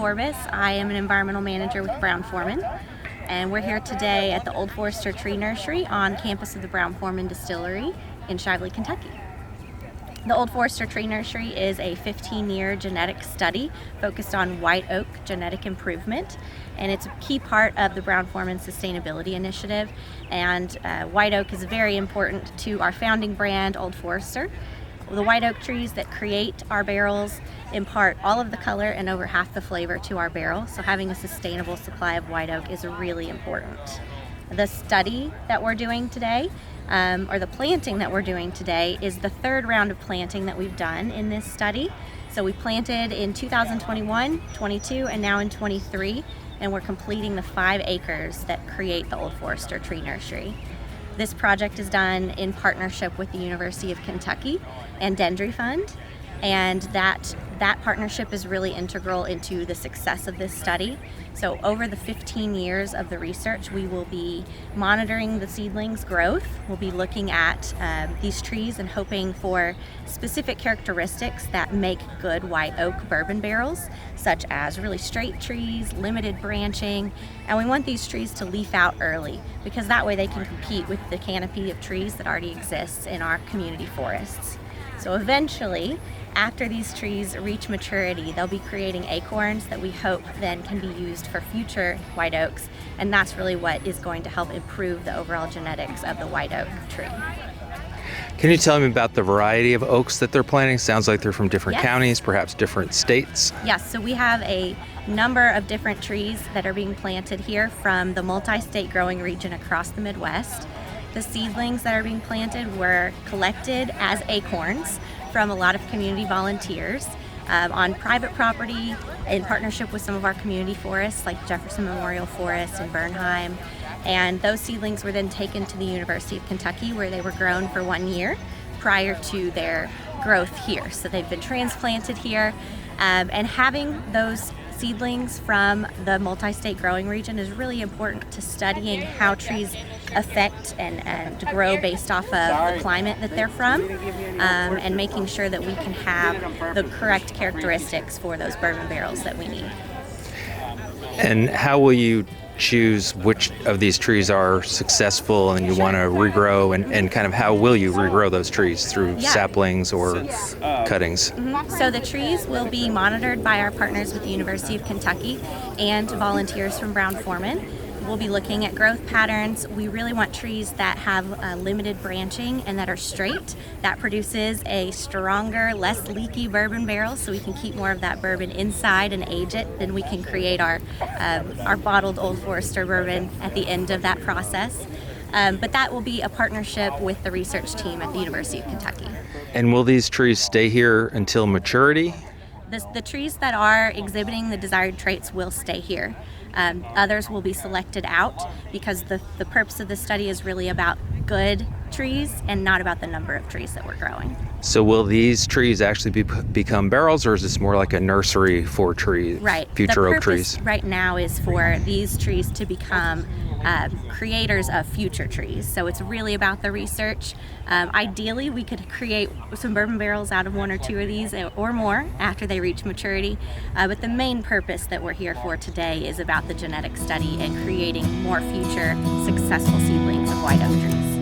Forbes. I am an environmental manager with Brown-Forman, and we're here today at the Old Forester Tree Nursery on campus of the Brown-Forman Distillery in Shively, Kentucky. The Old Forester Tree Nursery is a 15-year genetic study focused on white oak genetic improvement, and it's a key part of the Brown-Forman Sustainability Initiative. And white oak is very important to our founding brand, Old Forester. The white oak trees that create our barrels impart all of the color and over half the flavor to our barrel, so having a sustainable supply of white oak is really important. The study that we're doing today, or the planting that we're doing today, is the third round of planting that we've done in this study. So we planted in 2021, 22, and now in 23, and we're completing the 5 acres that create the Old Forester Tree Nursery. This project is done in partnership with the University of Kentucky and Distillery Fund, and that partnership is really integral into the success of this study. So over the 15 years of the research, we will be monitoring the seedlings' growth. We'll be looking at these trees and hoping for specific characteristics that make good white oak bourbon barrels, such as really straight trees, limited branching, and we want these trees to leaf out early because that way they can compete with the canopy of trees that already exists in our community forests. So eventually, after these trees reach maturity, they'll be creating acorns that we hope then can be used for future white oaks, and that's really what is going to help improve the overall genetics of the white oak tree. Can you tell me about the variety of oaks that they're planting? Sounds like they're from different counties, perhaps different states. Yes, so we have a number of different trees that are being planted here from the multi-state growing region across the Midwest. The seedlings that are being planted were collected as acorns from a lot of community volunteers on private property in partnership with some of our community forests like Jefferson Memorial Forest and Bernheim. And those seedlings were then taken to the University of Kentucky, where they were grown for 1 year prior to their growth here. So they've been transplanted here, and having those seedlings from the multi-state growing region is really important to studying how trees affect and grow based off of the climate that they're from, and making sure that we can have the correct characteristics for those bourbon barrels that we need. And how will you choose which of these trees are successful and you want to regrow, and kind of how will you regrow those trees through saplings or cuttings? So the trees will be monitored by our partners with the University of Kentucky and volunteers from Brown-Forman. We'll be looking at growth patterns. We really want trees that have limited branching and that are straight. That produces a stronger, less leaky bourbon barrel, so we can keep more of that bourbon inside and age it. Then we can create our bottled Old Forester bourbon at the end of that process. But that will be a partnership with the research team at the University of Kentucky. And will these trees stay here until maturity? The trees that are exhibiting the desired traits will stay here. Others will be selected out because the purpose of the study is really about good trees and not about the number of trees that we're growing. So will these trees actually become barrels, or is this more like a nursery for trees, future oak trees? The purpose right now is for these trees to become creators of future trees. So it's really about the research. Ideally, we could create some bourbon barrels out of 1 or 2 of these or more after they reach maturity. But the main purpose that we're here for today is about the genetic study and creating more future successful seedlings of white oak trees.